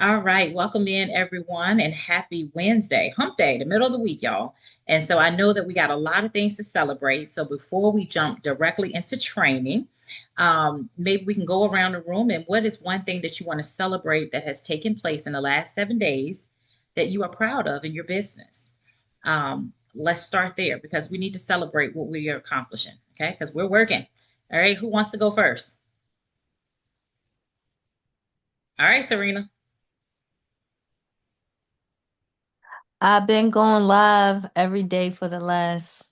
All right, welcome in everyone and happy Wednesday, hump day, the middle of the week, y'all. And so I know that we got a lot of things to celebrate. So before we jump directly into training, maybe we can go around the room and what is one thing that you want to celebrate that has taken place in the last 7 days that you are proud of in your business? Let's start there because we need to celebrate what we are accomplishing, okay? Because we're working. All right, who wants to go first? All right, Serena. I've been going live every day for the last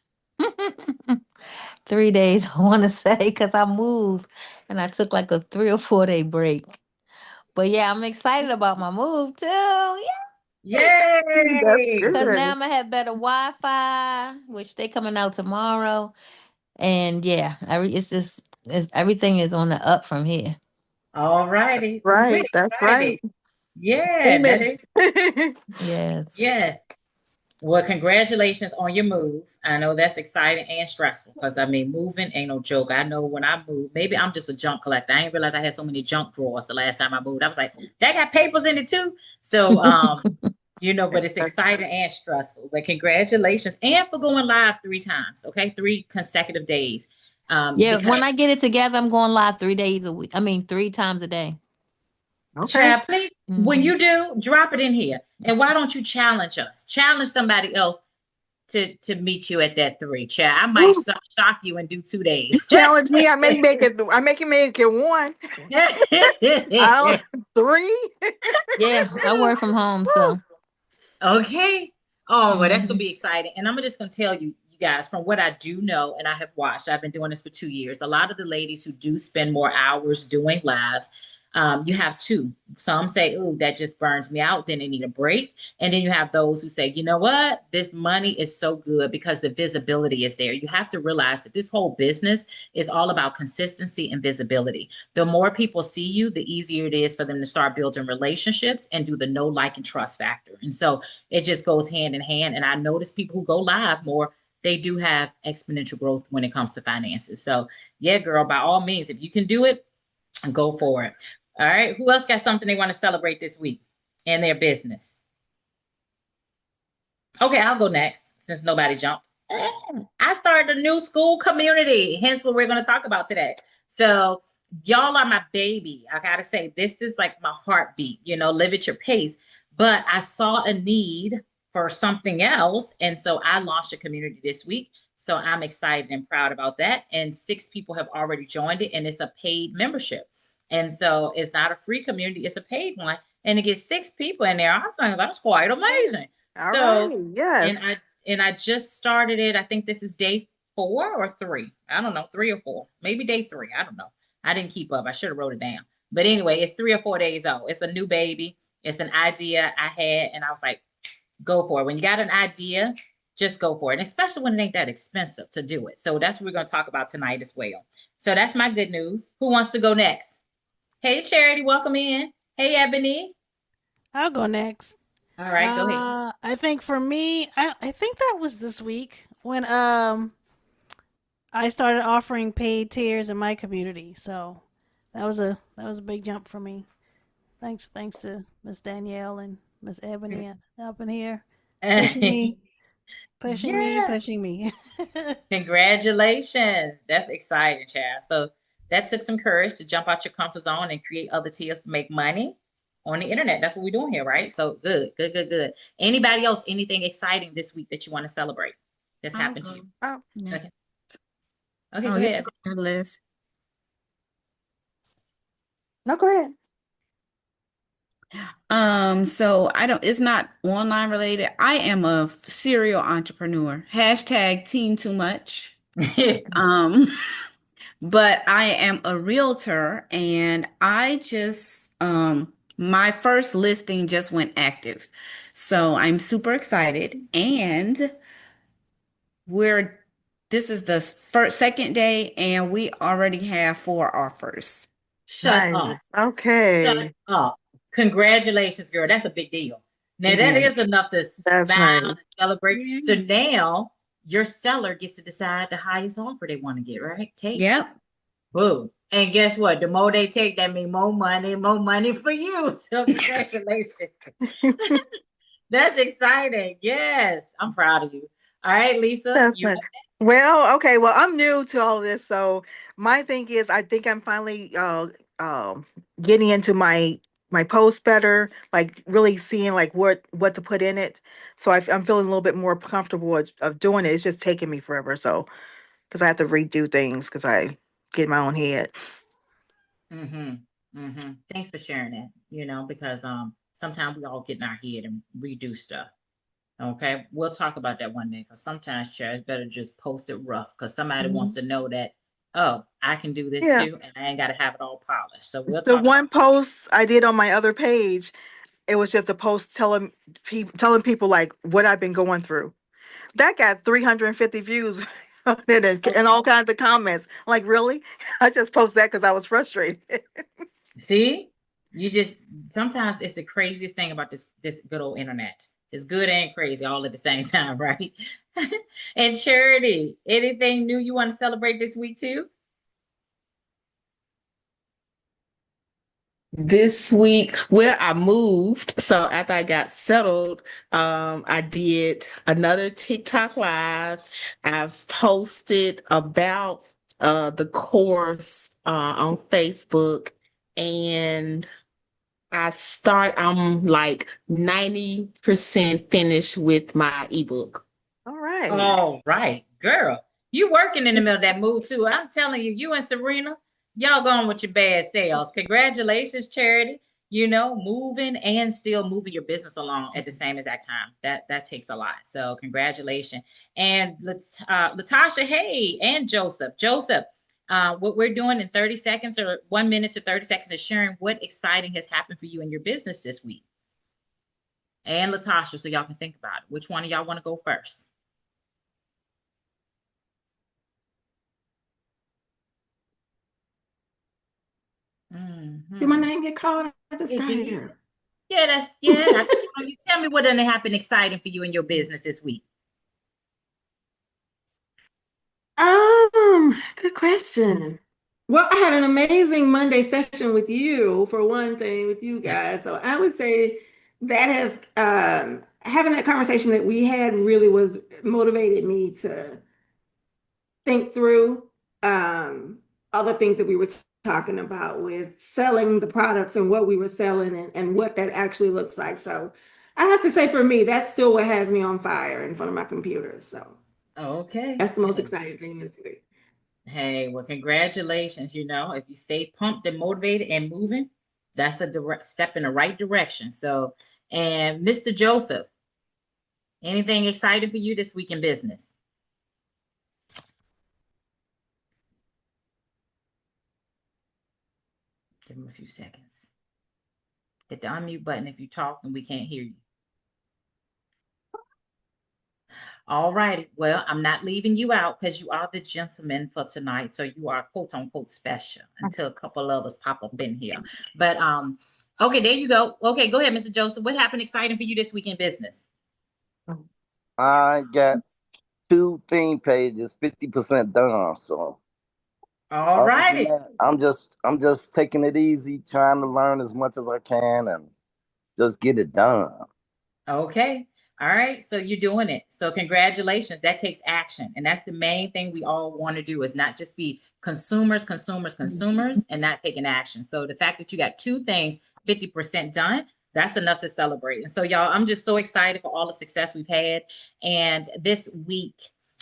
3 days, I want to say, because I moved and I took like a 3 or 4 day break. But yeah, I'm excited about my move too. Yes. That's Yay! Because now good. I'm gonna have better Wi-Fi, which they coming out tomorrow. And yeah, everything is on the up from here. All righty. We're Right. That's right. excited. Yeah, that Amen. is, Yes. yes. Well, congratulations on your move. I know that's exciting and stressful because I mean, moving ain't no joke. I know when I moved, maybe I'm just a junk collector. I didn't realize I had so many junk drawers the last time I moved. I was like, that got papers in it too. So, but it's exciting and stressful. But congratulations and for going live 3 times, okay? 3 consecutive days. Yeah, Because when I get it together, I'm going live 3 days a week. I mean, 3 times a day. Okay. Chad, please, when Hmm. you do, drop it in here. And why don't you challenge us? Challenge somebody else to meet you at that 3. Chad, I might Woo. shock you and do 2 days. Challenge me. I may make it. I make it one. I don't three. Yeah, I work from home, Woo. so. Okay. Oh, well, that's gonna Mhm. be exciting. And I'm just gonna tell you, you guys, from what I do know, and I have watched, I've been doing this for 2 years. A lot of the ladies who do spend more hours doing lives, you have two. Some say, "Ooh, that just burns me out." Then they need a break. And then you have those who say, "You know what? This money is so good because the visibility is there." You have to realize that this whole business is all about consistency and visibility. The more people see you, the easier it is for them to start building relationships and do the know, like, and trust factor. And so it just goes hand in hand. And I notice people who go live more, they do have exponential growth when it comes to finances. So, yeah, girl, by all means, if you can do it, go for it. All right. Who else got something they want to celebrate this week in their business? Okay, I'll go next since nobody jumped. I started a new school community, hence what we're going to talk about today. So, y'all are my baby. I got to say, this is like my heartbeat, live at your pace. But I saw a need for something else. And so I launched a community this week. So I'm excited and proud about that. And 6 people have already joined it, and it's a paid membership. And so it's not a free community, it's a paid one. And it gets 6 people in there. I think that's quite amazing. All So, right. Yes. and I just started it. I think this is day 4 or 3. I don't know, 3 or 4, maybe day 3. I don't know. I didn't keep up. I should have wrote it down. But anyway, it's 3 or 4 days old. It's a new baby. It's an idea I had, and I was like, go for it. When you got an idea, just go for it. And especially when it ain't that expensive to do it. So that's what we're going to talk about tonight as well. So that's my good news. Who wants to go next? Hey, Charity, welcome in. Hey, Ebony. I'll go next. All right, go ahead. I think for me, I think that was this week when I started offering paid tiers in my community. So that was a big jump for me. Thanks to Miss Danielle and Miss Ebony up in here pushing me, pushing me, Yeah. pushing me. Congratulations. That's exciting, Chad. So that took some courage to jump out your comfort zone and create other tiers to make money on the internet. That's what we're doing here, right? So good, good, good, good. Anybody else, anything exciting this week that you want to celebrate that's I'll happened to go. you? Oh, Yeah. Okay. Okay, Oh, go yeah, ahead. go ahead, Liz. no, go ahead. So I don't, it's not online related. I am a serial entrepreneur. Hashtag teen too much. Um, but I am a realtor and I just, my first listing just went active. So I'm super excited and we're, this is the second day and we already have 4 offers. Shut up. Nice. Shut Okay. up. Congratulations, girl. That's a big deal. Now It that is. is enough to That's smile nice. and celebrate. Yeah. So now your seller gets to decide the highest offer they want to get, right? Take. Yep. Boom. And guess what? The more they take, that means more money for you. So congratulations. That's exciting. Yes, I'm proud of you. All right, Lisa, That's you nice. Well, okay. Well, I'm new to all this, so my thing is, I think I'm finally getting into my post better, like really seeing like what to put in it. So I'm feeling a little bit more comfortable of doing it. It's just taking me forever, so because I have to redo things because I get in my own head. Mm-hmm. Mm-hmm. Thanks for sharing that, because sometimes we all get in our head and redo stuff. Okay. We'll talk about that one day because sometimes Chair, it's better just post it rough because somebody wants Mhm. to know that, oh, I can do this Yeah, too, and I ain't gotta have it all polished. So we'll the talk about one post I did on my other page, it was just a post telling people like what I've been going through. That got 350 views on it that. and all kinds of comments. Like, really? I just posted that because I was frustrated. See, you just sometimes it's the craziest thing about this good old internet. It's good and crazy all at the same time, right? And Charity, anything new you want to celebrate this week too? This week, well, I moved. So after I got settled, I did another TikTok live. I've posted about the course on Facebook, and I'm like 90% finished with my ebook. All right. All right, girl. You working in the middle of that move too. I'm telling you, you and Serena, y'all going with your bad sales. Congratulations, Charity. Moving and still moving your business along at the same exact time. That takes a lot. So congratulations. And Latasha, hey, and Joseph. Joseph, what we're doing in 30 seconds or 1 minute to 30 seconds is sharing what exciting has happened for you in your business this week. And Latasha, so y'all can think about it. Which one of y'all want to go first? Did my Mm-hmm. name get called? I just It got did. here. Yeah, yeah. You tell me what done happened exciting for you in your business this week. Good question. Well, I had an amazing Monday session with you, for one thing, with you guys. So I would say that has having that conversation that we had really was motivated me to think through all the things that we were talking about with selling the products and what we were selling and what that actually looks like. So I have to say for me, that's still what has me on fire in front of my computer. So Okay. that's the most Hey, exciting thing this week. hey, well, congratulations. If you stay pumped and motivated and moving, that's a direct step in the right direction. So, and Mr. Joseph, anything exciting for you this week in business? Give him a few seconds. Hit the unmute button if you talk and we can't hear you. All righty. Well, I'm not leaving you out because you are the gentleman for tonight. So you are quote unquote special until a couple of us pop up in here. But okay, there you go. Okay, go ahead, Mr. Joseph. What happened exciting for you this week in business? I got two theme pages, 50% done. So All other than righty. that, I'm just taking it easy, trying to learn as much as I can and just get it done. Okay. All right. So you're doing it. So congratulations. That takes action. And that's the main thing we all want to do is not just be consumers, and not taking action. So the fact that you got two things 50% done, that's enough to celebrate. And so, y'all, I'm just so excited for all the success we've had. And this week,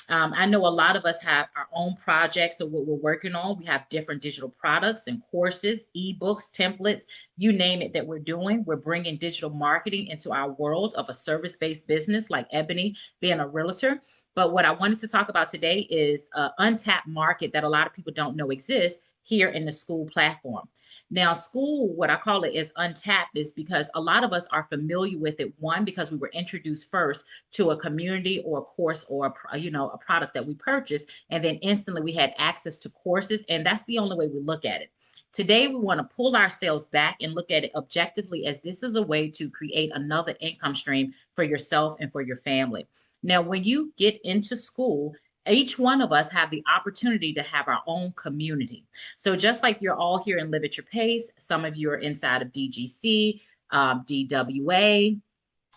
I know a lot of us have our own projects. So what we're working on, we have different digital products and courses, ebooks, templates, you name it that we're doing. We're bringing digital marketing into our world of a service-based business like Ebony being a realtor. But what I wanted to talk about today is an untapped market that a lot of people don't know exists here in the Skool platform. Now, Skool, what I call it is untapped, is because a lot of us are familiar with it. One, because we were introduced first to a community or a course or a product that we purchased, and then instantly we had access to courses, and that's the only way we look at it. Today, we want to pull ourselves back and look at it objectively as this is a way to create another income stream for yourself and for your family. Now, when you get into Skool, Each one of us have the opportunity to have our own community. So just like you're all here in Live at Your Pace, some of you are inside of DGC, DWA.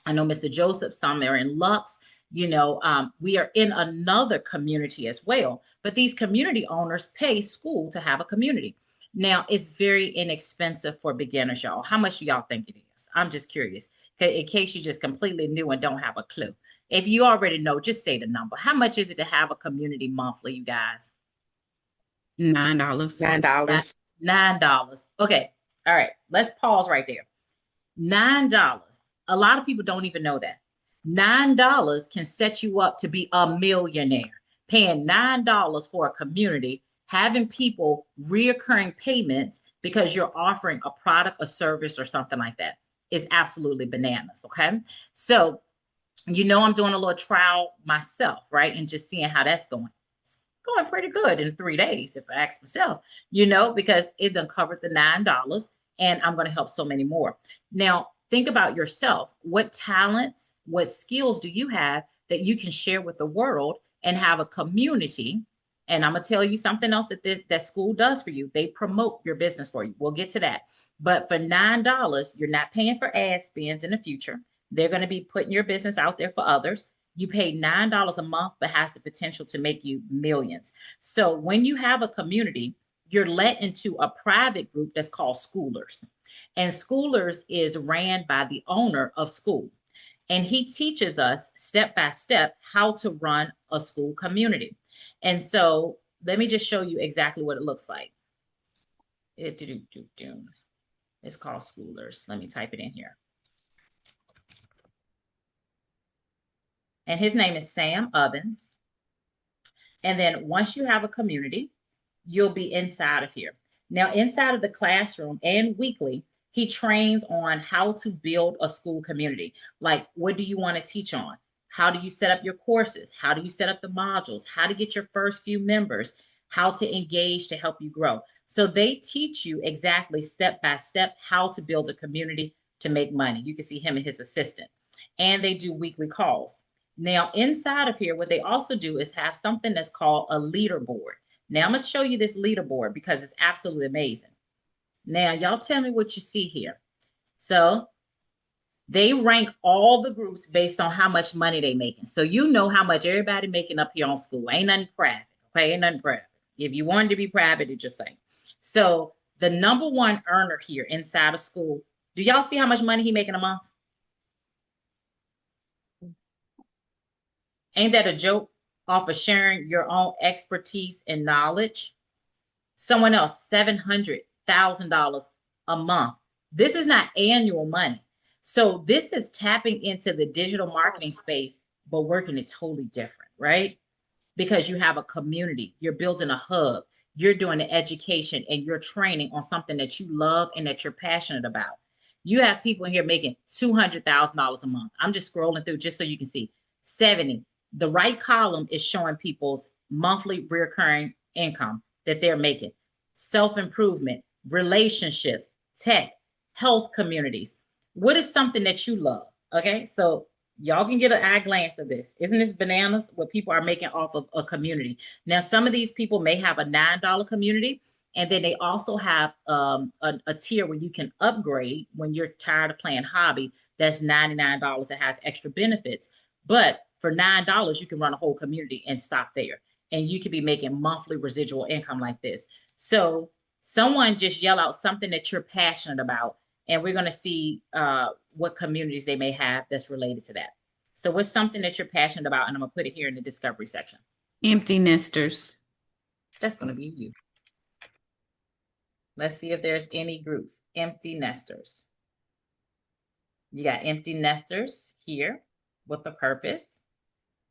I know Mr. Joseph, some are in Lux. We are in another community as well. But these community owners pay school to have a community. Now, it's very inexpensive for beginners, y'all. How much do y'all think it is? I'm just curious, in case you're just completely new and don't have a clue. If you already know, just say the number. How much is it to have a community monthly, you guys? $9. $9. $9. Okay. All right. Let's pause right there. $9. A lot of people don't even know that. $9 can set you up to be a millionaire. Paying $9 for a community, having people reoccurring payments because you're offering a product, a service, or something like that is absolutely bananas. Okay. So, I'm doing a little trial myself, right? And just seeing how that's going. It's going pretty good in 3 days, if I ask myself, because it done covered the $9 and I'm going to help so many more. Now, think about yourself. What talents, what skills do you have that you can share with the world and have a community? And I'm going to tell you something else that school does for you. They promote your business for you. We'll get to that. But for $9, you're not paying for ad spends in the future. They're going to be putting your business out there for others. You pay $9 a month, but has the potential to make you millions. So when you have a community, you're let into a private group that's called Schoolers. And Schoolers is ran by the owner of Skool. And he teaches us step by step how to run a school community. And so let me just show you exactly what it looks like. It's called Schoolers. Let me type it in here. And his name is Sam Ovens. And then once you have a community, you'll be inside of here. Now, inside of the classroom and weekly, he trains on how to build a school community. Like, what do you want to teach on? How do you set up your courses? How do you set up the modules? How to get your first few members? How to engage to help you grow? So they teach you exactly step by step how to build a community to make money. You can see him and his assistant. And they do weekly calls. Now, inside of here, what they also do is have something that's called a leaderboard. Now, I'm going to show you this leaderboard because it's absolutely amazing. Now, y'all tell me what you see here. So they rank all the groups based on how much money they making. So you know how much everybody making up here on Skool. Ain't nothing private, okay? Ain't nothing private. If you wanted to be private, it just say. So the number one earner here inside of Skool, do y'all see how much money he making a month? Ain't that a joke off of sharing your own expertise and knowledge? Someone else, $700,000 a month. This is not annual money. So this is tapping into the digital marketing space, but working it totally different, right? Because you have a community, you're building a hub, you're doing the education and you're training on something that you love and that you're passionate about. You have people in here making $200,000 a month. I'm just scrolling through just so you can see 70. The right column is showing people's monthly recurring income that they're making. Self-improvement, relationships, tech, health communities. What is something that you love? Okay, so y'all can get an eye glance of this. Isn't this bananas what people are making off of a community? Now, some of these people may have a $9 community, and then they also have a tier where you can upgrade when you're tired of playing hobby. That's $99. That has extra benefits. But for $9, you can run a whole community and stop there. And you could be making monthly residual income like this. So someone just yell out something that you're passionate about, and we're going to see what communities they may have that's related to that. So what's something that you're passionate about? And I'm going to put it here in the discovery section. Empty nesters. That's going to be you. Let's see if there's any groups. Empty nesters. You got empty nesters here with a purpose.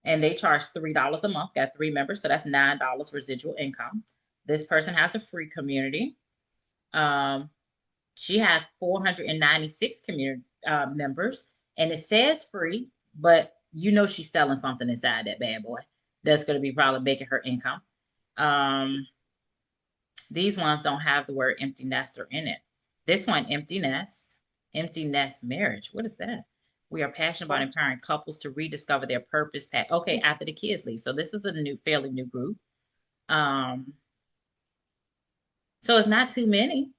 And they charge $3 a month, got 3 members, so that's $9 residual income. This person has a free community. She has 496 community members, and it says free, but she's selling something inside that bad boy. That's going to be probably making her income. These ones don't have the word empty nester in it. This one, empty nest marriage. What is that? We are passionate about empowering couples to rediscover their purpose. Okay, after the kids leave. So this is a fairly new group. So it's not too many.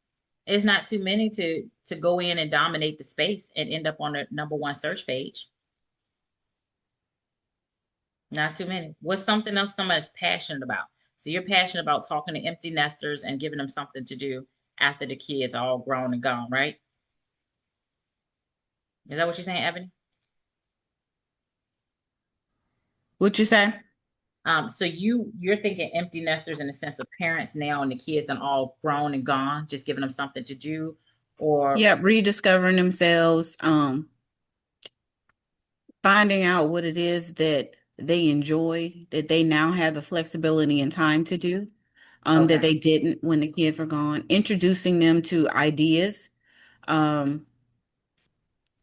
It's not too many to go in and dominate the space and end up on the #1 search page. Not too many. What's something else somebody's passionate about? So you're passionate about talking to empty nesters and giving them something to do after the kids are all grown and gone, right? Is that what you're saying, Ebony? What you say? So you're thinking empty nesters in the sense of parents now and the kids are all grown and gone, just giving them something to do, or Yeah, rediscovering themselves, finding out what it is that they enjoy, that they now have the flexibility and time to do, okay. that they didn't when the kids were gone, introducing them to ideas,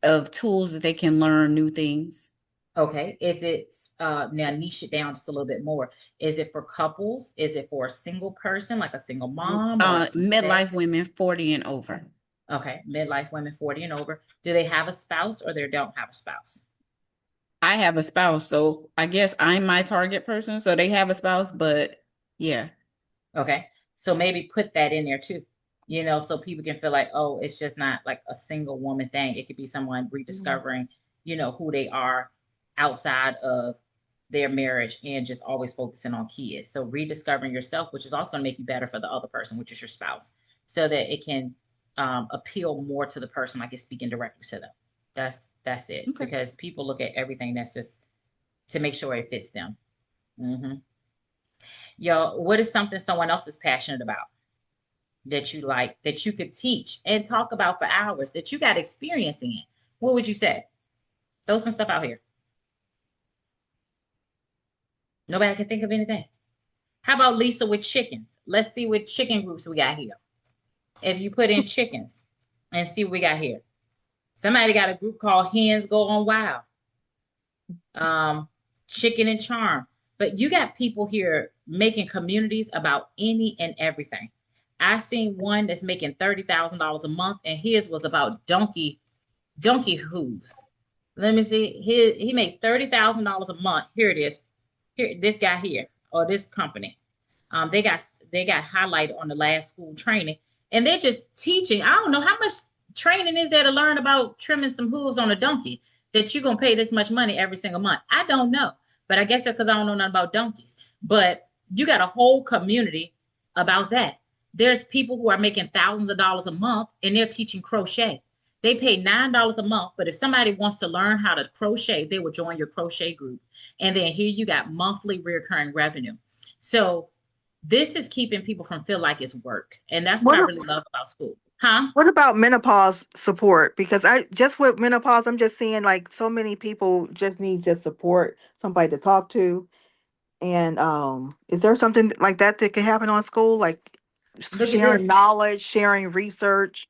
of tools that they can learn new things. Okay. Is it now niche it down just a little bit more? Is it for couples? Is it for a single person, like a single mom or Midlife women 40 and over. Okay, midlife women 40 and over. Do they have a spouse or they don't have a spouse? I have a spouse, so I guess I'm my target person. So they have a spouse, but yeah. Okay. So maybe put that in there too, so people can feel like, oh, it's just not like a single woman thing. It could be someone rediscovering, who they are outside of their marriage and just always focusing on kids. So rediscovering yourself, which is also going to make you better for the other person, which is your spouse, so that it can appeal more to the person, like it's speaking directly to them. That's it. Okay. Because people look at everything that's just to make sure it fits them. Mm-hmm. Yo, what is something someone else is passionate about that you like, that you could teach and talk about for hours, that you got experience in? What would you say? Throw some stuff out here. Nobody can think of anything. How about Lisa with chickens? Let's see what chicken groups we got here. If you put in chickens and see what we got here. Somebody got a group called Hens Go on Wild. Chicken and Charm. But you got people here making communities about any and everything. I seen one that's making $30,000 a month, and his was about donkey hooves. Let me see. He made $30,000 a month. Here it is. Here, this guy here, or this company. They got highlighted on the last school training, and they're just teaching. I don't know how much training is there to learn about trimming some hooves on a donkey that you're gonna pay this much money every single month. I don't know, but I guess that's because I don't know nothing about donkeys. But you got a whole community about that. There's people who are making thousands of dollars a month, and they're teaching crochet. They pay $9 a month, but if somebody wants to learn how to crochet, they will join your crochet group. And then here you got monthly recurring revenue. So this is keeping people from feel like it's work. And that's what I really love about Skool. Huh? What about menopause support? Because with menopause, I'm just seeing like so many people just need support, somebody to talk to. And is there something like that can happen on Skool? Like sharing knowledge, sharing research?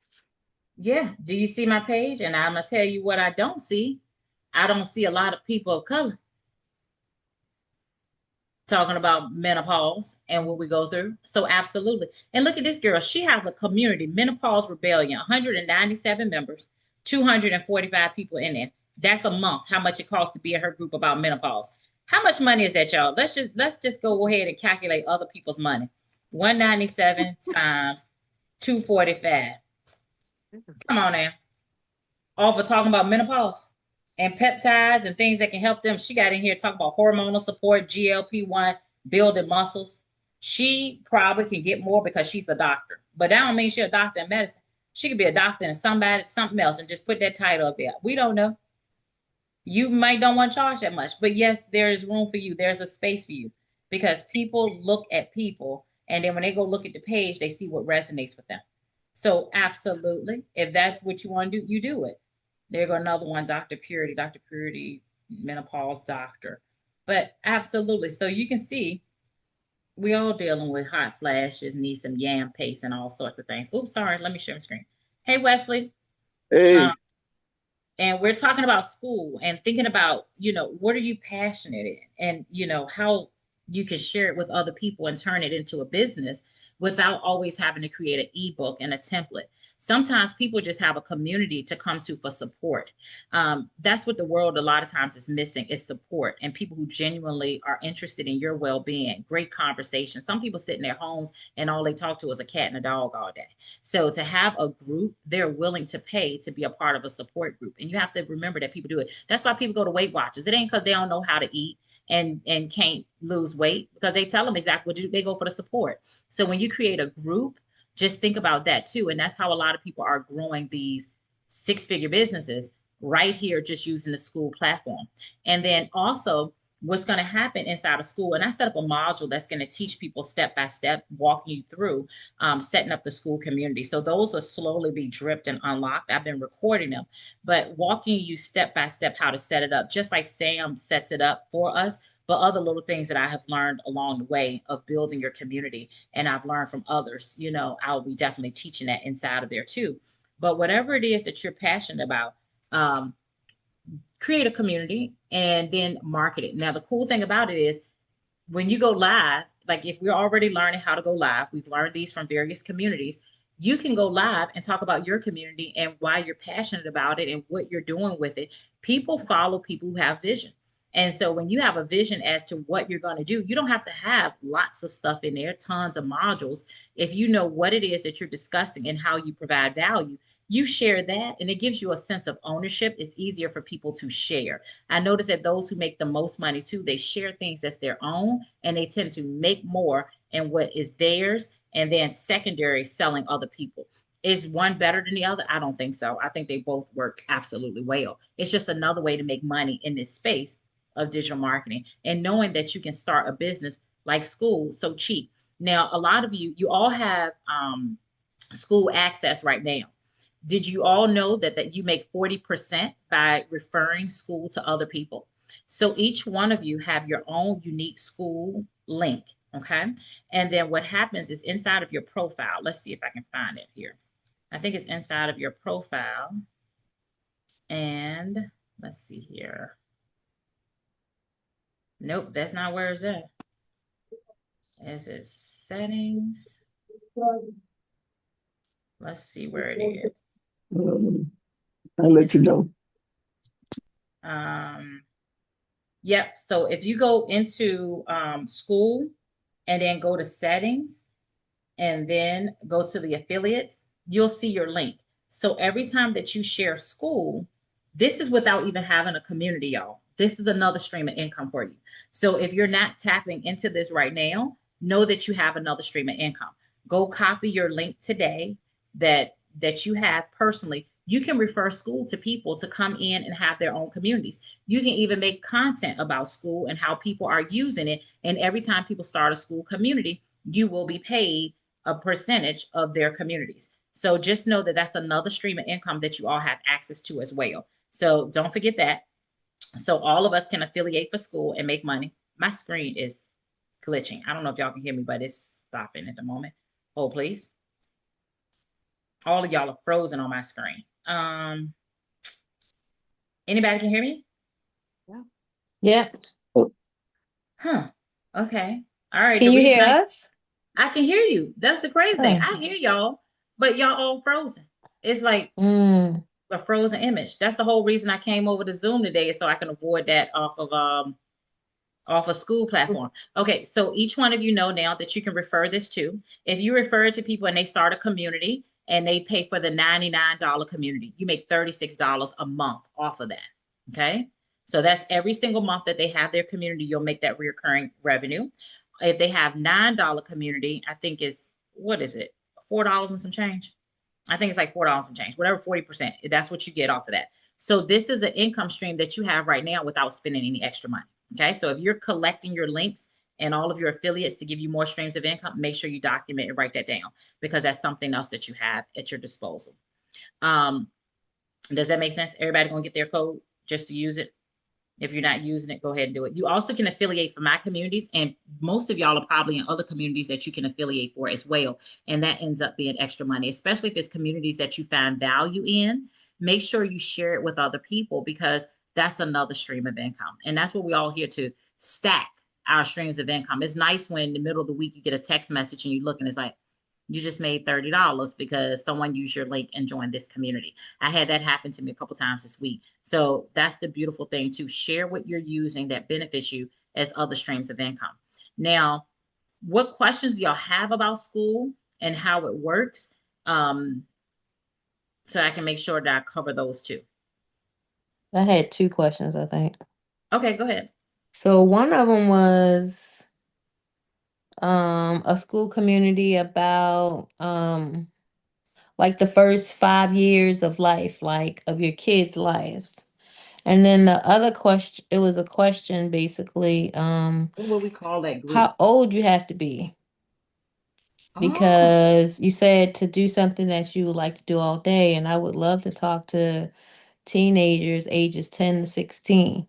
Yeah. Do you see my page? And I'm going to tell you what I don't see. I don't see a lot of people of color talking about menopause and what we go through. So absolutely. And look at this girl. She has a community, Menopause Rebellion, 197 members, 245 people in there. That's a month, how much it costs to be in her group about menopause. How much money is that, y'all? Let's just go ahead and calculate other people's money. 197 times 245. Come on now. All for talking about menopause and peptides and things that can help them. She got in here talking about hormonal support, GLP-1, building muscles. She probably can get more because she's a doctor, but that don't mean she's a doctor in medicine. She could be a doctor in something else and just put that title up there. We don't know. You might don't want to charge that much, but yes, there is room for you. There's a space for you because people look at people, and then when they go look at the page, they see what resonates with them. So absolutely, if that's what you want to do, you do it. There go another one, Dr. Purity, menopause doctor. But absolutely. So you can see we all dealing with hot flashes, need some yam paste and all sorts of things. Oops, sorry. Let me share my screen. Hey, Wesley. Hey. And we're talking about Skool and thinking about, what are you passionate in? And, how you can share it with other people and turn it into a business without always having to create an ebook and a template. Sometimes people just have a community to come to for support. That's what the world a lot of times is missing, is support, and people who genuinely are interested in your well-being. Great conversation. Some people sit in their homes and all they talk to is a cat and a dog all day. So to have a group, they're willing to pay to be a part of a support group. And you have to remember that people do it. That's why people go to Weight Watchers. It ain't because they don't know how to eat and can't lose weight, because they tell them exactly what to do. They go for the support. So when you create a group, just think about that too. And that's how a lot of people are growing these six-figure businesses right here, just using the Skool platform. And then also what's going to happen inside of Skool, and I set up a module that's going to teach people step by step, walking you through setting up the Skool community. So those will slowly be dripped and unlocked. I've been recording them, but walking you step by step how to set it up, just like Sam sets it up for us, but other little things that I have learned along the way of building your community. And I've learned from others, I'll be definitely teaching that inside of there too. But whatever it is that you're passionate about, create a community and then market it. Now, the cool thing about it is when you go live, like if we're already learning how to go live, we've learned these from various communities. You can go live and talk about your community and why you're passionate about it and what you're doing with it. People follow people who have vision. And so when you have a vision as to what you're going to do, you don't have to have lots of stuff in there, tons of modules. If you know what it is that you're discussing and how you provide value, you share that and it gives you a sense of ownership. It's easier for people to share. I notice that those who make the most money too, they share things that's their own and they tend to make more in what is theirs, and then secondary selling other people. Is one better than the other? I don't think so. I think they both work absolutely well. It's just another way to make money in this space of digital marketing, and knowing that you can start a business like Skool so cheap. Now, a lot of you all have Skool access right now. Did you all know that you make 40% by referring Skool to other people? So each one of you have your own unique Skool link, okay? And then what happens is inside of your profile, let's see if I can find it here. I think it's inside of your profile. And let's see here. Nope, that's not where it's at. Is it settings? Let's see where it is. I'll let you know. Yep. So if you go into Skool and then go to settings and then go to the affiliates, you'll see your link. So every time that you share Skool, this is without even having a community, y'all. This is another stream of income for you. So if you're not tapping into this right now, know that you have another stream of income. Go copy your link today that you have personally. You can refer Skool to people to come in and have their own communities. You can even make content about Skool and how people are using it. And every time people start a Skool community, you will be paid a percentage of their communities. So just know that that's another stream of income that you all have access to as well. So don't forget that. So all of us can affiliate for Skool and make money. My screen is glitching. I don't know if y'all can hear me, but it's stopping at the moment. Hold, please. All of y'all are frozen on my screen. Anybody can hear me? Yeah. Huh. Okay. All right. Can you hear us? I can hear you. That's the crazy thing. I hear y'all, but y'all all frozen. It's like a frozen image. That's the whole reason I came over to Zoom today, so I can avoid that off a Skool platform. Okay, so each one of you know now that you can refer this to. If you refer it to people and they start a community and they pay for the $99 community, you make $36 a month off of that. Okay, so that's every single month that they have their community, you'll make that recurring revenue. If they have $9 community, I think it's, what is it? $4 and some change. I think it's like $4 and change, whatever, 40%. That's what you get off of that. So this is an income stream that you have right now without spending any extra money. Okay, so if you're collecting your links and all of your affiliates to give you more streams of income, make sure you document and write that down, because that's something else that you have at your disposal. Does that make sense? Everybody gonna get their code just to use it? If you're not using it, go ahead and do it. You also can affiliate for my communities, and most of y'all are probably in other communities that you can affiliate for as well. And that ends up being extra money, especially if it's communities that you find value in. Make sure you share it with other people, because that's another stream of income. And that's what we all here to stack our streams of income. It's nice when in the middle of the week you get a text message and you look and it's like, You just made $30 because someone used your link and joined this community. I had that happen to me a couple times this week. So that's the beautiful thing, to share what you're using that benefits you as other streams of income. Now, what questions y'all have about Skool and how it works? So I can make sure that I cover those too. I had two questions, I think. Okay, go ahead. So one of them was a school community about like the first 5 years of life, like of your kids' lives. And then the other question, it was a question basically, What would we call that group? how old you have to be. Oh, Because you said to do something that you would like to do all day, and I would love to talk to teenagers ages 10 to 16.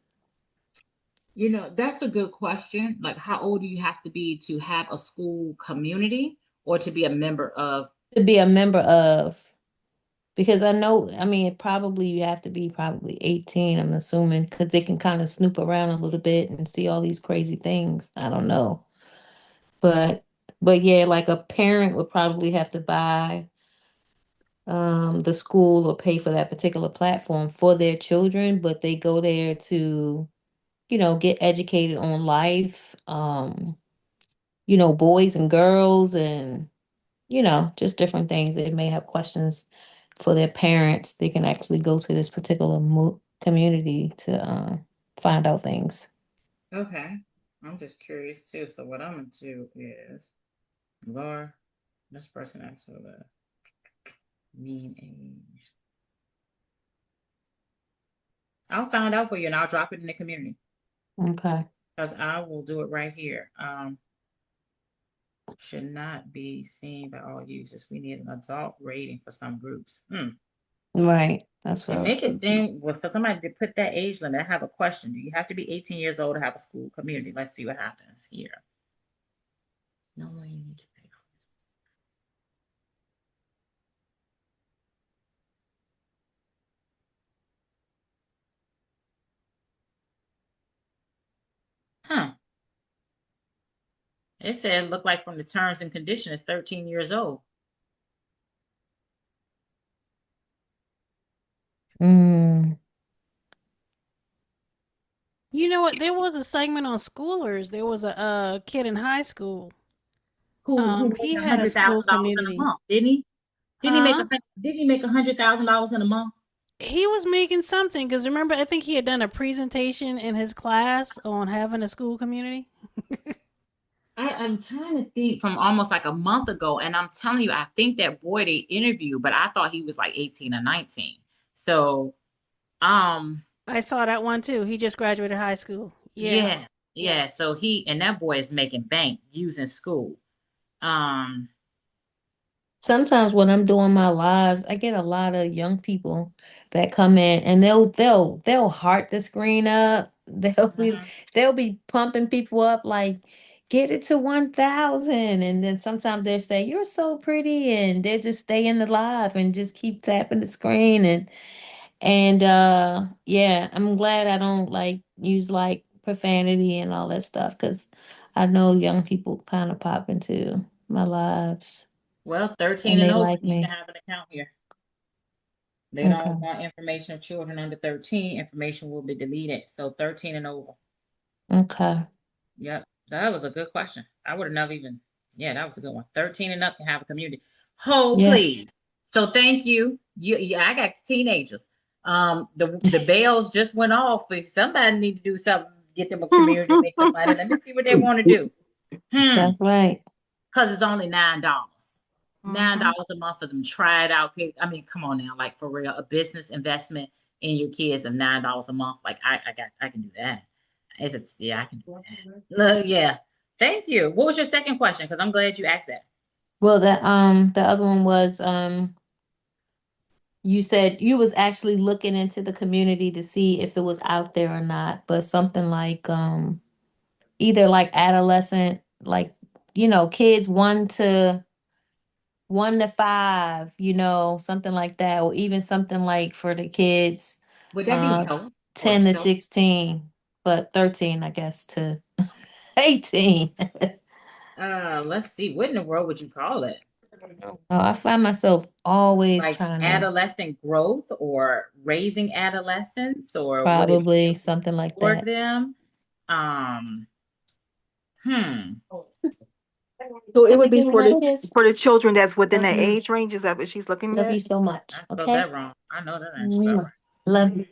that's a good question. Like, how old do you have to be to have a school community or to be a member of? To be a member of, because I know, I mean, probably you have to be probably 18, I'm assuming, because they can kind of snoop around a little bit and see all these crazy things. I don't know. But yeah, like a parent would probably have to buy the school or pay for that particular platform for their children, but they go there to, get educated on life, boys and girls and, just different things. They may have questions for their parents. They can actually go to this particular community to find out things. Okay. I'm just curious too. So what I'm gonna do is, Laura, this person asked for the mean age. I'll find out for you and I'll drop it in the community Okay. because I will do it right here. Should not be seen by all users. We need an adult rating for some groups. Right. That's what I And was make it thinking. seem, well, for somebody to put that age limit. I have a question. Do you have to be 18 years old to have a school community? Let's see what happens here. No one you need to pay for. Huh. It said look like from the terms and conditions, 13 years old. Mm. You know what? There was a segment on schoolers. There was a kid in high school. Who made He a had a hundred school thousand dollars in a community. month, didn't he? Huh? Didn't he make $100,000 in a month? He was making something because remember, I think he had done a presentation in his class on having a school community. I'm trying to think from almost like a month ago, and I'm telling you, I think that boy they interviewed, but I thought he was like 18 or 19. So, um, I saw that one too. He just graduated high school. Yeah. yeah, yeah. So he and that boy is making bank using Skool. Um, Sometimes when I'm doing my lives, I get a lot of young people that come in and they'll heart the screen up. They'll be mhm. they'll be pumping people up like get it to 1,000. And then sometimes they'll say, "You're so pretty," and they'll just stay in the live and just keep tapping the screen and yeah, I'm glad I don't like use like profanity and all that stuff because I know young people kind of pop into my lives Well, 13 and and they over, like you can me. have an account here. They don't Okay. want information of children under 13. Information will be deleted. So 13 and over. Okay. Yep. That was a good question. I would have never even, yeah, that was a good one. 13 and up can have a community. Hold, Yeah. please. So thank you. Yeah, I got teenagers. The bells just went off. If somebody need to do something, get them a community, make some money. Let me see what they want to do. That's right. Because it's only $9. Nine Mhm. dollars a month for them. Try it out. I mean, come on now, like for real, a business investment in your kids of $9 a month. Like I can do that. Yeah, I can do that. Look, yeah. Thank you. What was your second question? Because I'm glad you asked that. Well, the other one was you said you was actually looking into the community to see if it was out there or not, but something like either like adolescent, like kids 1 to 5, something like that, or even something like for the kids Would that be uh health or 10 to self? 16, but 13, I guess, to 18. Let's see. What in the world would you call it? I find myself always Like trying to adolescent growth or raising adolescents or what it probably something like for that. them. Um, hmm. So it would be Everything like this. for the children that's within Love that you. age range. Is that what she's looking Love you at? so much. I spelled Okay. that wrong. I know that ain't spelled Mwah. Love you.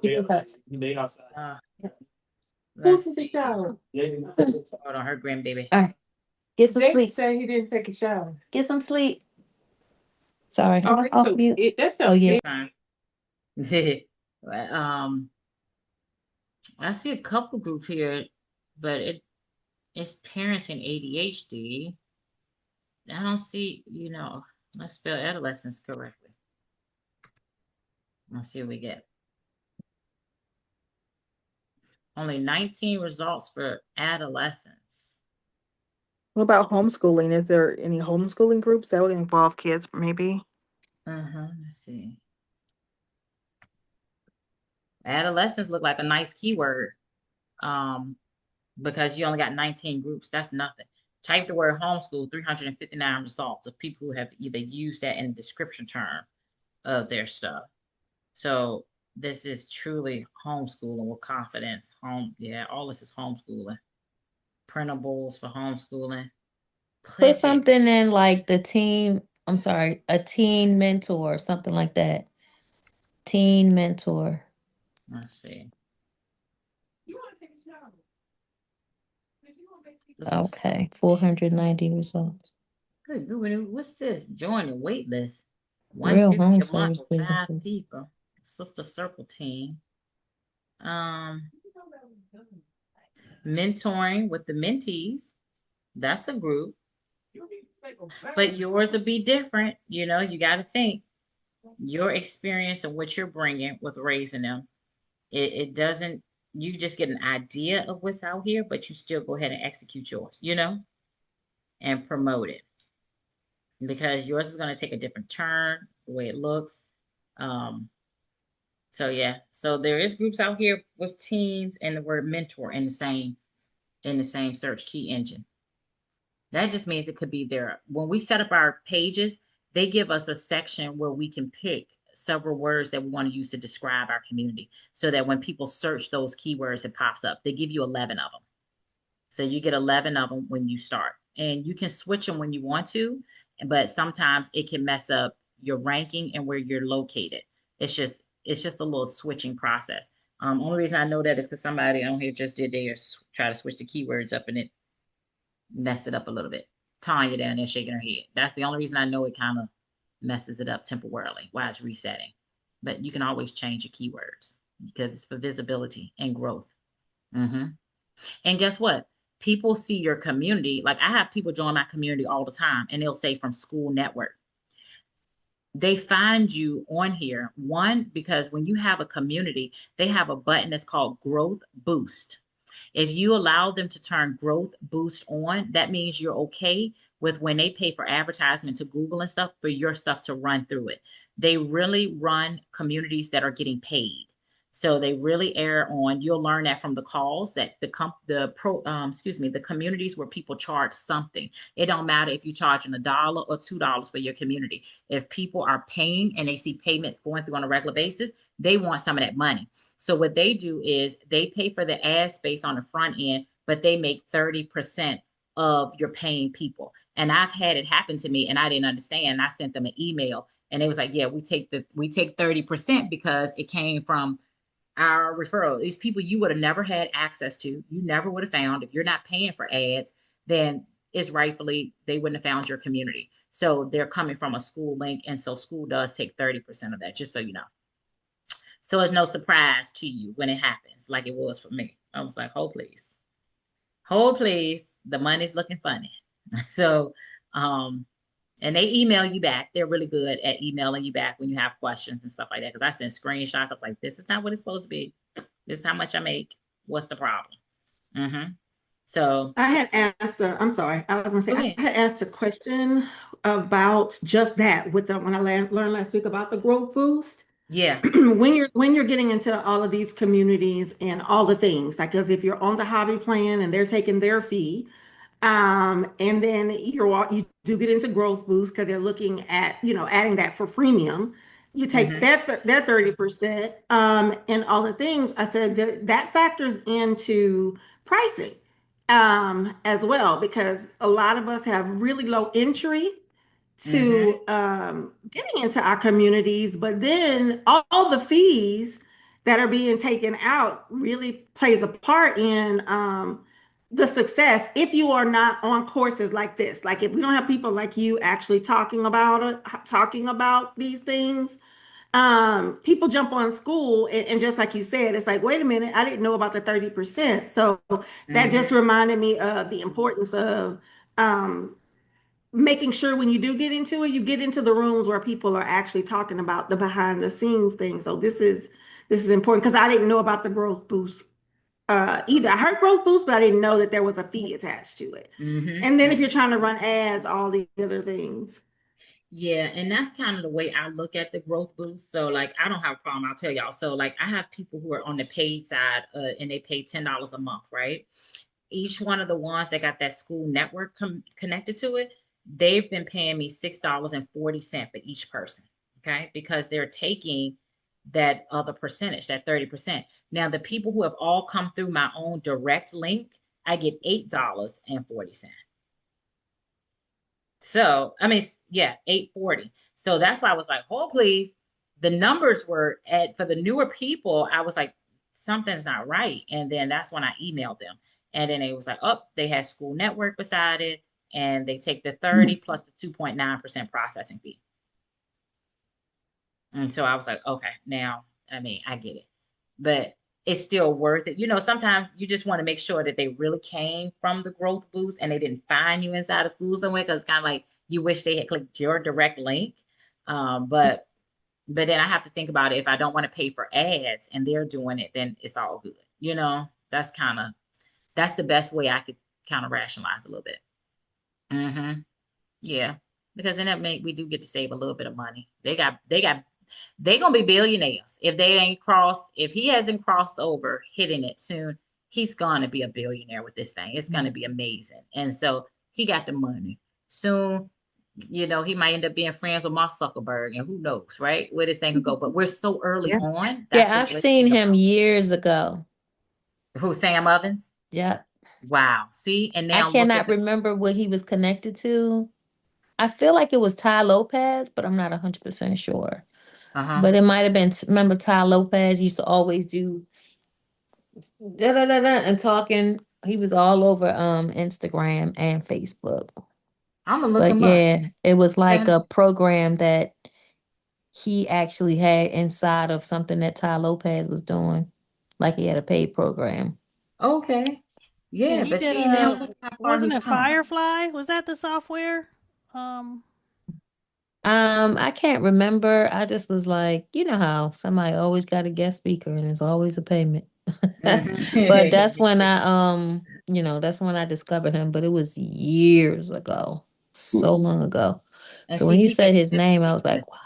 Give it back. right. Who's Let's the see. shower? Hold on, her grandbaby. All right. Get some Jake sleep. said he didn't take a shower. Get some sleep. Sorry. Oh, Off mute. that's Oh yeah. Fine. But, I see a couple group here, but it's parenting ADHD. I don't see, let's spell adolescence correctly. Let's see what we get. Only 19 results for adolescents. What about homeschooling? Is there any homeschooling groups that would involve kids, maybe? Let's see. Adolescents look like a nice keyword. Because you only got 19 groups. That's nothing. Type the word homeschool, 359 results of people who have either used that in the description term of their stuff. So this is truly homeschooling with confidence. All this is homeschooling. Printables for homeschooling. Put Plenty. something in like a teen mentor, something like that. Teen mentor. Let's see. Okay, 490 results. Good. What's this? Join the wait list. Real 150 home a month service with 5 businesses. people. Sister Circle team. Mentoring with the mentees. That's a group. But yours will be different. You got to think your experience and what you're bringing with raising them. It doesn't, you just get an idea of what's out here, but you still go ahead and execute yours, and promote it because yours is going to take a different turn, the way it looks. So yeah, so there is groups out here with teens and the word mentor in the same search key engine. That just means it could be there. When we set up our pages, they give us a section where we can pick several words that we want to use to describe our community so that when people search those keywords, it pops up. They give you 11 of them. So you get 11 of them when you start. And you can switch them when you want to, but sometimes it can mess up your ranking and where you're located. It's just a little switching process. Only reason I know that is because somebody on here just did theirs, try to switch the keywords up and it messed it up a little bit. Tanya down there shaking her head. That's the only reason I know it kind of messes it up temporarily while it's resetting. But you can always change your keywords because it's for visibility and growth. And guess what? People see your community. Like I have people join my community all the time and they'll say from School Network. They find you on here, one, because when you have a community, they have a button that's called Growth Boost. If you allow them to turn Growth Boost on, that means you're okay with when they pay for advertisement to Google and stuff for your stuff to run through it. They really run communities that are getting paid. So they really err on, you'll learn that from the calls that the communities where people charge something. It don't matter if you're charging $1 or $2 for your community. If people are paying and they see payments going through on a regular basis, they want some of that money. So what they do is they pay for the ad space on the front end, but they make 30% of your paying people. And I've had it happen to me and I didn't understand. I sent them an email and it was like, yeah, we take 30% because it came from our referral. These people you would have never had access to, you never would have found. If you're not paying for ads, then it's rightfully, they wouldn't have found your community. So they're coming from a school link. And so school does take 30% of that, just so you know. So it's no surprise to you when it happens, like it was for me. I was like, hold please. Hold please. The money's looking funny. So, and they email you back. They're really good at emailing you back when you have questions and stuff like that. Because I send screenshots. I was like, this is not what it's supposed to be. This is how much I make. What's the problem? So I had asked, I'm sorry, I was gonna say, okay. I had asked a question about just that with when I learned last week about the growth boost. Yeah. When you're getting into all of these communities and all the things, like, because if you're on the hobby plan and they're taking their fee, And then you do get into growth boost because they're looking at, adding that for freemium. You take Mm-hmm. that 30%, and all the things I said that factors into pricing as well, because a lot of us have really low entry Mm-hmm. to getting into our communities, but then all the fees that are being taken out really plays a part in the success if you are not on courses like this. Like if we don't have people like you actually talking about it, talking about these things, people jump on Skool and just like you said, it's like, wait a minute, I didn't know about the 30%. So that just Mm-hmm. reminded me of the importance of um, making sure when you do get into it, you get into the rooms where people are actually talking about the behind the scenes things. So this is important because I didn't know about the growth boost either. I heard growth boost, but I didn't know that there was a fee attached to it. And then Mm-hmm. if you're trying to run ads, all the other things. Yeah, and that's kind of the way I look at the growth boost. So like I don't have a problem, I'll tell y'all. So like I have people who are on the paid side and they pay $10 a month, right? Each one of the ones that got that school network connected to it, they've been paying me $6.40 for each person. Okay. Because they're taking that other percentage, that 30%. Now, the people who have all come through my own direct link, I get $8.40. So, I mean, yeah, 840. So that's why I was like, oh, please. The numbers were for the newer people, I was like, something's not right. And then that's when I emailed them. And then it was like, oh, they had school network beside it. And they take the 30 plus the 2.9% processing fee. And so I was like, okay, now, I mean, I get it. But it's still worth it. Sometimes you just want to make sure that they really came from the growth boost and they didn't find you inside of school somewhere because it's kind of like you wish they had clicked your direct link. But then I have to think about it. If I don't want to pay for ads and they're doing it, then it's all good. That's the best way I could kind of rationalize a little bit. Mm-hmm. Yeah. Because then we do get to save a little bit of money. They gonna be billionaires if he hasn't crossed over hitting it soon, he's gonna be a billionaire with this thing. It's gonna be amazing. And so he got the money. Soon, he might end up being friends with Mark Zuckerberg and who knows, right? Where this thing could go. But we're so early Yeah. on. That's Yeah, the I've good seen thing him about years ago. who Sam Ovens. Yeah. Wow. See, and I now look at cannot the remember what he was connected to. I feel like it was Ty Lopez, but I'm not 100% sure. uh-huh. But it might have been, remember Ty Lopez used to always do da da da da and talking. He was all over Instagram and Facebook. I'm gonna look But him up. yeah, it was like Yeah. a program that he actually had inside of something that Ty Lopez was doing. Like he had a paid program. Okay. Yeah, Yeah, he but did see now look how far wasn't he's it come. Firefly? Was that the software? Um I can't remember. I just was like, you know how somebody always got a guest speaker and it's always a payment. But that's Mm-hmm. when that's when I discovered him, but it was years ago. So long ago. And So when see, you he said makes his good name, I was like, business.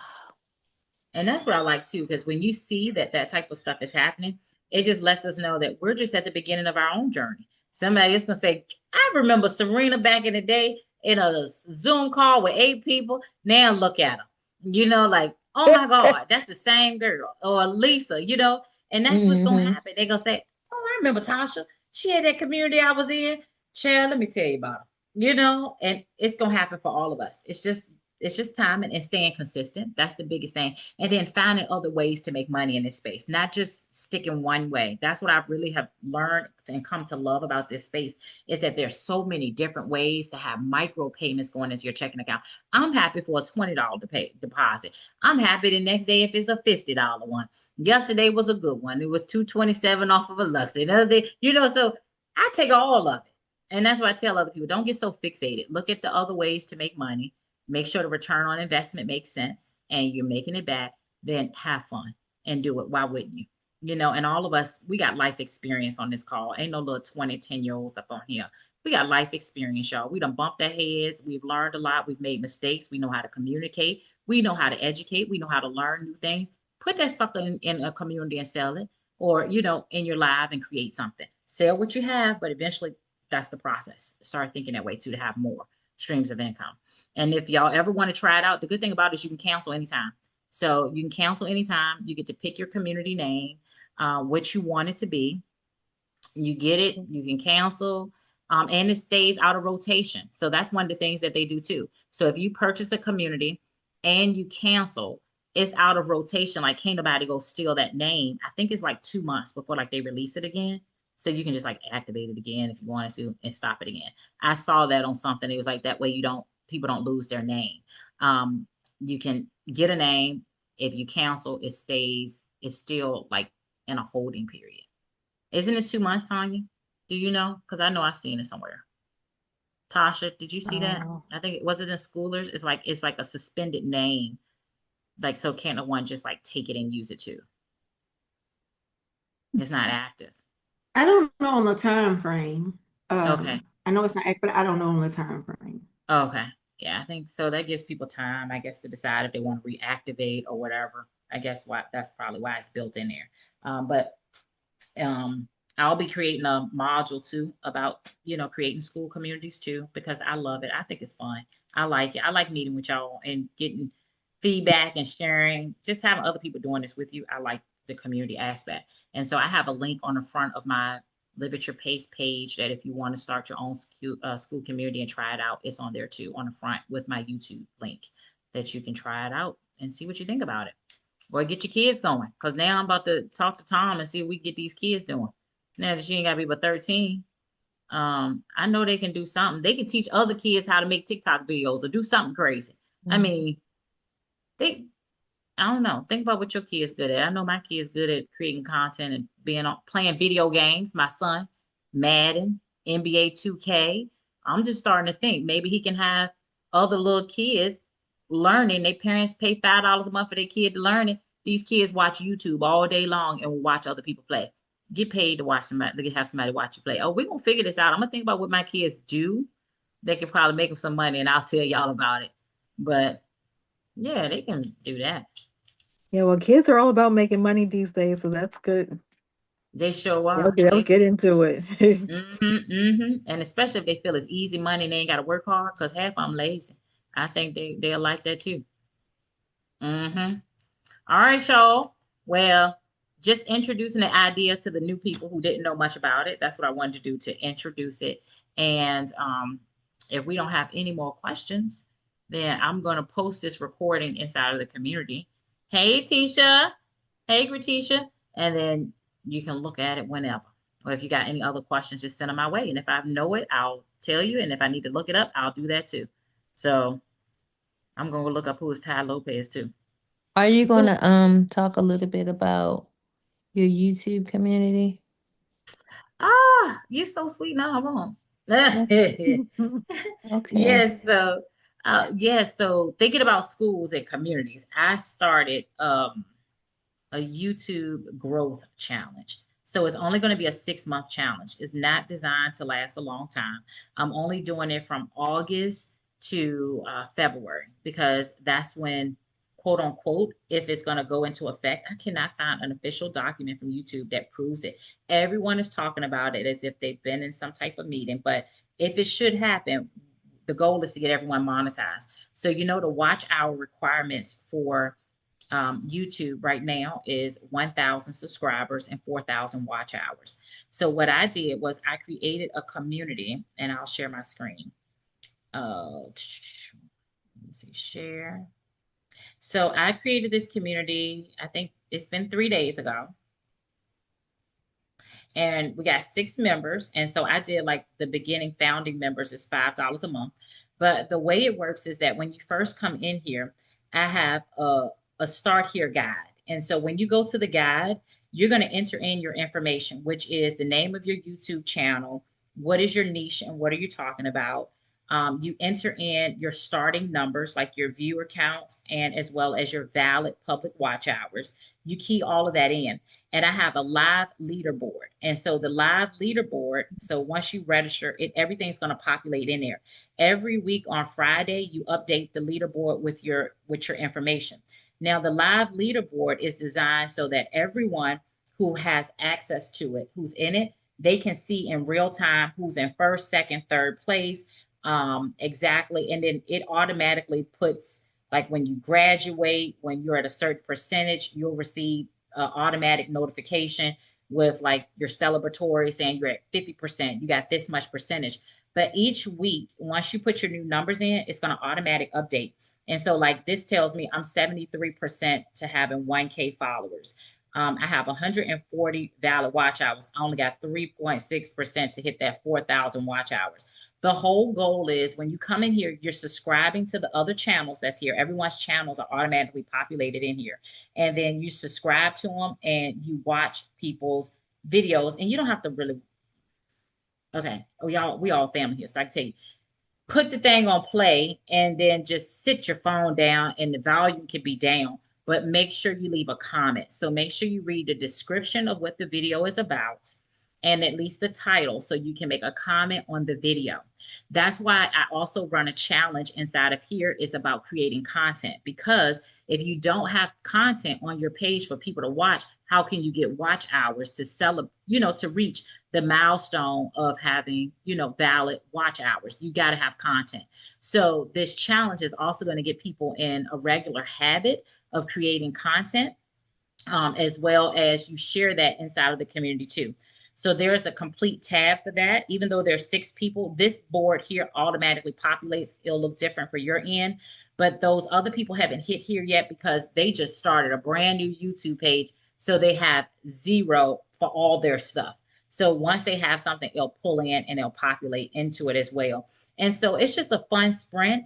And that's what I like too, because when you see that type of stuff is happening, it just lets us know that we're just at the beginning of our own journey. Somebody is gonna say, I remember Serena back in the day in a Zoom call with 8 people. Now look at her. Like, oh my wow. God, that's the same girl. Or Lisa, and that's what's gonna Hmm. happen. They're gonna say, oh, I remember Tasha. She had that community I was in. Child, let me tell you about her. And it's gonna happen for all of us. It's just time and staying consistent. That's the biggest thing. And then finding other ways to make money in this space, not just sticking one way. That's what I've really have learned and come to love about this space is that there's so many different ways to have micro payments going into your checking account. I'm happy for a $20 deposit. I'm happy the next day if it's a $50 one. Yesterday was a good one. It was 227 off of a Lux. Another day, so I take all of it. And that's why I tell other people, don't get so fixated. Look at the other ways to make money. Make sure the return on investment makes sense and you're making it back. Then have fun and do it. Why wouldn't you? And all of us, we got life experience on this call. Ain't no little 20, 10-year-olds up on here. We got life experience, y'all. We done bumped our heads. We've learned a lot. We've made mistakes. We know how to communicate. We know how to educate. We know how to learn new things. Put that sucker in a community and sell it, or in your live and create something. Sell what you have, but eventually that's the process. Start thinking that way too, to have more streams of income. And if y'all ever want to try it out, the good thing about it is you can cancel anytime. So you can cancel anytime. You get to pick your community name, what you want it to be. You get it, you can cancel, and it stays out of rotation. So that's one of the things that they do too. So if you purchase a community and you cancel, it's out of rotation. Like can't nobody go steal that name. I think it's like 2 months before like they release it again. So you can just like activate it again if you wanted to and stop it again. I saw that on something. It was like that way people don't lose their name. You can get a name. If you cancel, it's still like in a holding period. Isn't it 2 months, Tanya? Do you know? Because I know I've seen it somewhere. Tasha, did you see that? Oh. I think was it in Schoolers? It's like a suspended name. Like so can't no one just like take it and use it too. It's not active. I don't know on the time frame. Okay. I know it's not active, but I don't know on the time frame. Okay. Yeah, I think so. That gives people time, I guess, to decide if they want to reactivate or whatever. I guess that's probably why it's built in there. But I'll be creating a module too about, creating school communities too, because I love it. I think it's fun. I like it. I like meeting with y'all and getting feedback and sharing, just having other people doing this with you. I like the community aspect. And so I have a link on the front of my Live at Your Pace page that if you want to start your own school community and try it out, it's on there too, on the front with my YouTube link that you can try it out and see what you think about it. Or get your kids going. Because now I'm about to talk to Tom and see if we can get these kids doing. Now that she ain't got to be but 13. I know they can do something. They can teach other kids how to make TikTok videos or do something crazy. Mm-hmm. I mean, I don't know. Think about what your kid's good at. I know my kid's good at creating content and playing video games. My son, Madden, NBA 2K. I'm just starting to think maybe he can have other little kids learning. Their parents pay $5 a month for their kid to learn it. These kids watch YouTube all day long and will watch other people play. Get paid to watch somebody, have somebody watch you play. Oh, we're gonna figure this out. I'm gonna think about what my kids do. They can probably make them some money and I'll tell y'all about it. But yeah, they can do that. Yeah, well, kids are all about making money these days, so that's good. They sure are. They'll get into it. And especially if they feel it's easy money and they ain't got to work hard, because half of them lazy. I think they'll like that too. All right, y'all. Well, just introducing the idea to the new people who didn't know much about it. That's what I wanted to do, to introduce it. And if we don't have any more questions, then I'm going to post this recording inside of the community. Hey, Tisha. Hey, Gratisha. And then you can look at it whenever. Or if you got any other questions, just send them my way. And if I know it, I'll tell you. And if I need to look it up, I'll do that too. So I'm going to look up who is Ty Lopez too. Are you going to talk a little bit about your YouTube community? You're so sweet. No, I won't. Okay. Yes. So thinking about schools and communities, I started a YouTube growth challenge. So it's only going to be a 6-month challenge. It's not designed to last a long time. I'm only doing it from August to February, because that's when, quote unquote, if it's going to go into effect. I cannot find an official document from YouTube that proves it. Everyone is talking about it as if they've been in some type of meeting, but if it should happen, the goal is to get everyone monetized. So, the watch hour requirements for YouTube right now is 1,000 subscribers and 4,000 watch hours. So what I did was I created a community, and I'll share my screen. Let me see, share. So I created this community, I think it's been 3 days ago. And we got 6 members. And so I did like the beginning founding members is $5 a month. But the way it works is that when you first come in here, I have a start here guide. And so when you go to the guide, you're going to enter in your information, which is the name of your YouTube channel. What is your niche and what are you talking about? You enter in your starting numbers, like your viewer count, and as well as your valid public watch hours. You key all of that in. And I have a live leaderboard. And so the live leaderboard, so once you register, everything's going to populate in there. Every week on Friday, you update the leaderboard with your information. Now, the live leaderboard is designed so that everyone who has access to it, who's in it, they can see in real time who's in first, second, third place, exactly. And then it automatically puts, like when you graduate, when you're at a certain percentage, you'll receive automatic notification with like your celebratory saying you're at 50%, you got this much percentage. But each week, once you put your new numbers in, it's going to automatic update. And so, like, this tells me I'm 73% to having 1K followers. I have 140 valid watch hours. I only got 3.6% to hit that 4,000 watch hours. The whole goal is when you come in here, you're subscribing to the other channels that's here. Everyone's channels are automatically populated in here. And then you subscribe to them and you watch people's videos. And you don't have to really, okay, we all family here. So I can tell you, put the thing on play and then just sit your phone down and the volume can be down, but make sure you leave a comment. So make sure you read the description of what the video is about and at least the title so you can make a comment on the video. That's why I also run a challenge inside of here is about creating content, because if you don't have content on your page for people to watch, how can you get watch hours to celebrate, to reach the milestone of having, valid watch hours? You got to have content. So this challenge is also going to get people in a regular habit of creating content, as well as you share that inside of the community too. So there's a complete tab for that. Even though there's 6 people, this board here automatically populates. It'll look different for your end, but those other people haven't hit here yet because they just started a brand new YouTube page. So they have 0 for all their stuff. So once they have something, it'll pull in and it'll populate into it as well. And so it's just a fun sprint.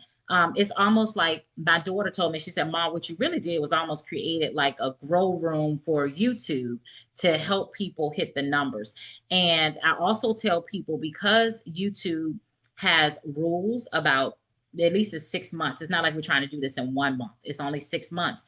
It's almost like my daughter told me, she said, Mom, what you really did was almost created like a grow room for YouTube to help people hit the numbers. And I also tell people, because YouTube has rules about, at least it's 6 months. It's not like we're trying to do this in 1 month. It's only 6 months.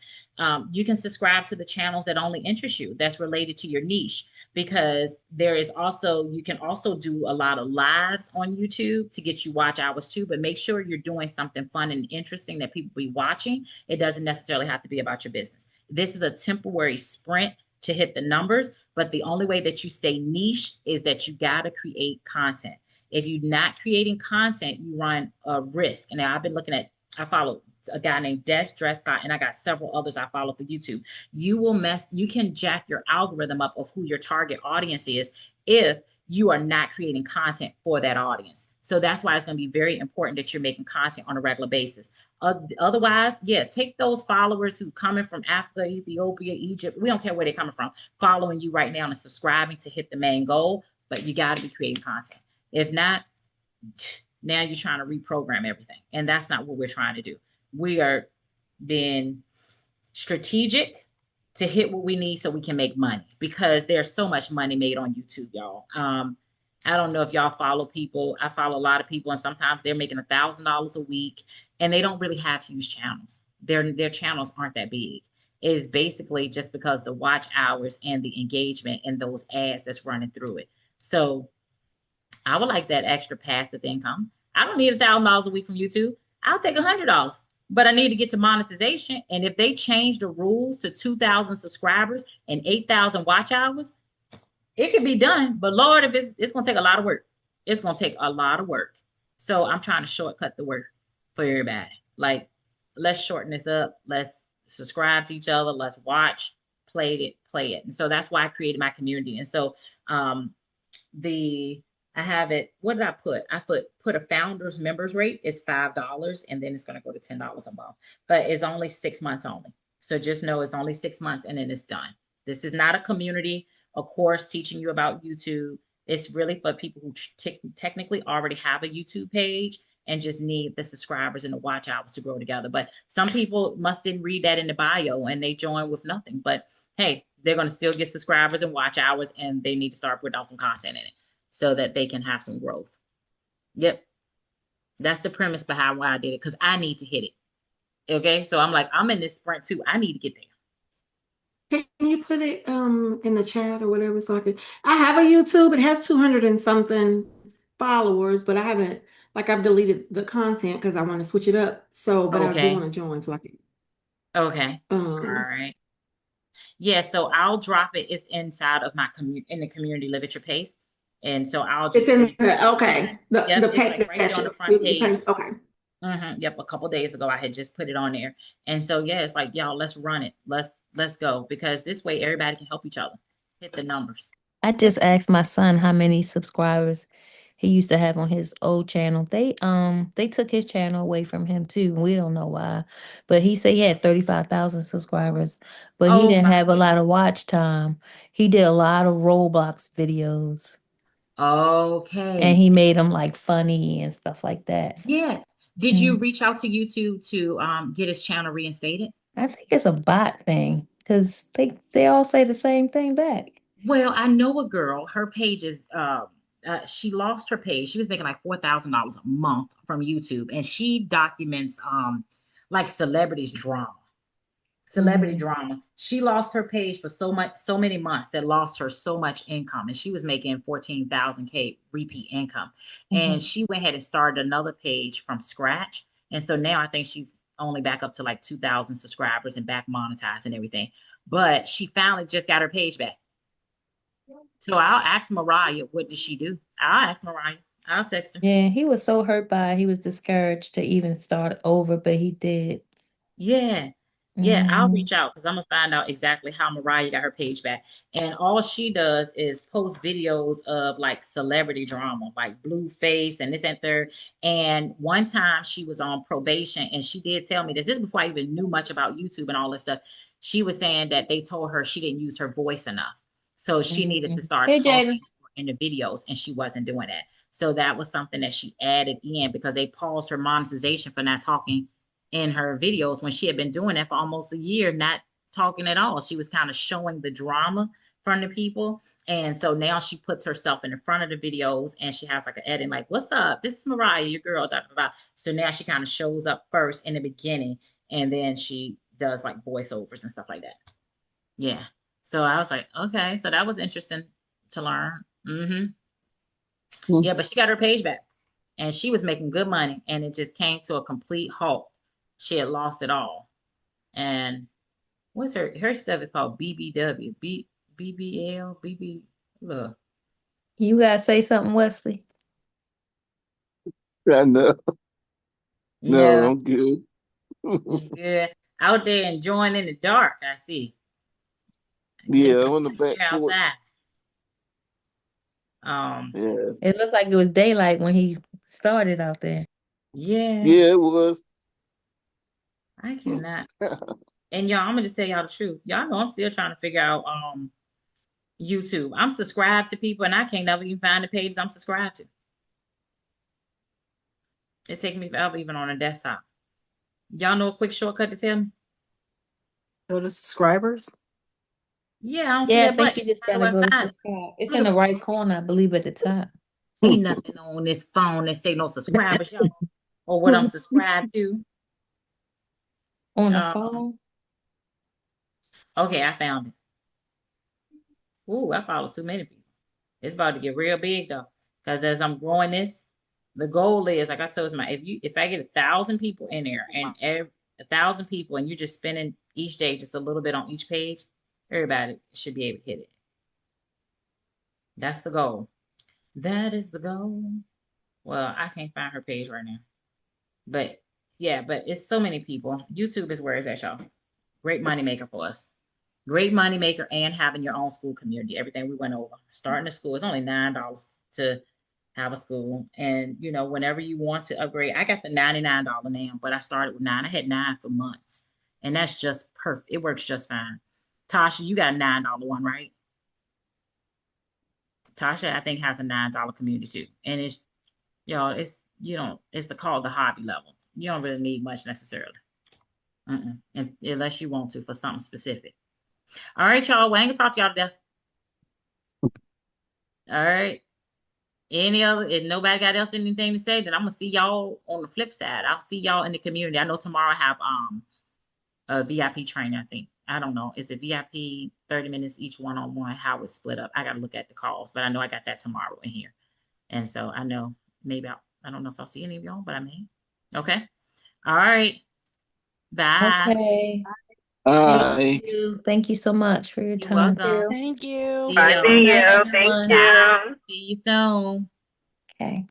You can subscribe to the channels that only interest you, that's related to your niche, because you can also do a lot of lives on YouTube to get you watch hours too, but make sure you're doing something fun and interesting that people be watching. It doesn't necessarily have to be about your business. This is a temporary sprint to hit the numbers, but the only way that you stay niche is that you got to create content. If you're not creating content, you run a risk. And now I follow a guy named Des Drescott, and I got several others I follow for YouTube. You can jack your algorithm up of who your target audience is if you are not creating content for that audience. So that's why it's going to be very important that you're making content on a regular basis. Otherwise, take those followers who coming from Africa, Ethiopia, Egypt, we don't care where they're coming from, following you right now and subscribing to hit the main goal, but you got to be creating content. If not, now you're trying to reprogram everything. And that's not what we're trying to do. We are being strategic to hit what we need so we can make money, because there's so much money made on YouTube, y'all. I don't know if y'all follow people. I follow a lot of people, and sometimes they're making $1,000 a week and they don't really have huge channels. Their channels aren't that big. It's basically just because the watch hours and the engagement and those ads that's running through it. So I would like that extra passive income. I don't need $1,000 a week from YouTube. I'll take $100, but I need to get to monetization. And if they change the rules to 2,000 subscribers and 8,000 watch hours, it can be done. But Lord, if it's going to take a lot of work. It's going to take a lot of work. So I'm trying to shortcut the work for everybody. Like, let's shorten this up. Let's subscribe to each other. Let's watch, play it. And so that's why I created my community. And so I have it. What did I put? I put a founder's members rate is $5, and then it's going to go to $10 a month. But it's only 6 months only. So just know it's only 6 months and then it's done. This is not a community, a course teaching you about YouTube. It's really for people who technically already have a YouTube page and just need the subscribers and the watch hours to grow together. But some people didn't read that in the bio and they join with nothing. But hey, they're going to still get subscribers and watch hours, and they need to start putting out some content in it so that they can have some growth. Yep. That's the premise behind why I did it, because I need to hit it. Okay. So I'm like, I'm in this sprint too. I need to get there. Can you put it in the chat or whatever, so I have a YouTube. It has 200 and something followers, but I've deleted the content because I want to switch it up. So, but I do want to join so I can. Okay. All right. Yeah, so I'll drop it. It's inside of in the community Live at Your Pace. And so I'll It's just in put, okay. yep, The it's like paint right there that on the front you page. paint. Okay. Yep, a couple days ago I had just put it on there. And so yeah, it's like, y'all, let's run it. Let's go. Because this way everybody can help each other. Hit the numbers. I just asked my son how many subscribers he used to have on his old channel. They took his channel away from him too. We don't know why. But he said he had 35,000 subscribers, but he Oh didn't my have a lot goodness. of watch time. He did a lot of Roblox videos and Okay. he made them like funny and stuff like that. Yeah. Did you Mm. reach out to YouTube to get his channel reinstated? I think it's a bot thing because they all say the same thing back. Well, I know a girl, her page is she lost her page. She was making like $4,000 a month from YouTube, and she documents like celebrity Mhm. drama. She lost her page for so many months that lost her so much income, and she was making 14,000 K repeat income. And Mhm. she went ahead and started another page from scratch. And so now I think she's only back up to like 2,000 subscribers and back monetized and everything. But she finally just got her page back. So I'll ask Mariah, what did she do? I'll ask Mariah. I'll text her. Yeah, he was so hurt by it. He was discouraged to even start over, but he did. Yeah. Yeah, I'll Mhm. reach out because I'm gonna find out exactly how Mariah got her page back. And all she does is post videos of like celebrity drama, like Blueface and this and third. And one time she was on probation and she did tell me this. This is before I even knew much about YouTube and all this stuff. She was saying that they told her she didn't use her voice enough. So she needed to Mhm. start Hey, talking Jada. in the videos, and she wasn't doing that. So that was something that she added in because they paused her monetization for not talking in her videos when she had been doing that for almost a year, not talking at all. She was kind of showing the drama from the people. And so now she puts herself in the front of the videos and she has like an edit, like, what's up? This is Mariah, your girl, da, da, da. So now she kind of shows up first in the beginning and then she does like voiceovers and stuff like that. Yeah. So I was like, okay. So that was interesting to learn. Hmm. Yeah, but she got her page back and she was making good money and it just came to a complete halt. She had lost it all. And what's her stuff is called BBW, BBL, BB. Look, You gotta say something, Wesley. I know. No, no, I'm good. you good. Out there enjoying in the dark, I see. Getting Yeah, some on the fresh back air outside. porch. Um, Yeah. It looked like it was daylight when he started out there. yeah, Yeah, it was. I cannot. And y'all, I'm gonna just tell y'all the truth. Y'all know I'm still trying to figure out YouTube. I'm subscribed to people and I can't never even find the pages I'm subscribed to. It takes me forever even on a desktop. Y'all know a quick shortcut to tell me? Go to subscribers. Yeah, I don't see Yeah, I that think button. you just How do gotta I go to find it? subscribe. It's in Look, the right corner, I believe, at the top. ain't nothing on this phone that say no subscribers, y'all, or what I'm subscribed to. On the Um, phone. okay, I found it. Ooh, I follow too many people. It's about to get real big though, because as I'm growing this, the goal is like I told my if I get 1,000 people in there and 1,000 people and you're just spending each day just a little bit on each page, everybody should be able to hit it. That's the goal. That is the goal. Well, I can't find her page right now. But yeah, but it's so many people. YouTube is where it's at, y'all. Great money maker for us. Great money maker and having your own school community. Everything we went over. Starting a school is only $9 to have a school. And you know, whenever you want to upgrade, I got the $99 now, but I started with nine. I had nine for months. And that's just perfect. It works just fine. Tasha, you got a $9 one, right? Tasha, I think, has a $9 community too. And it's y'all, it's you don't it's the called the hobby level. You don't really need much necessarily. Unless you want to for something specific. All right, y'all. Well, I ain't gonna talk to y'all to death. All right. Any other, if nobody got else anything to say, then I'm gonna see y'all on the flip side. I'll see y'all in the community. I know tomorrow I have a VIP training, I think. I don't know. Is it VIP 30 minutes each one-on-one? How it's split up? I gotta look at the calls, but I know I got that tomorrow in here. And so I know maybe I don't know if I'll see any of y'all, but I may. Okay. All right. Bye. Okay. Bye. Thank you so much for your You're time. welcome. Thank you. See Bye, y'all. see you. Thank Everyone. you. Bye. See you soon. Okay.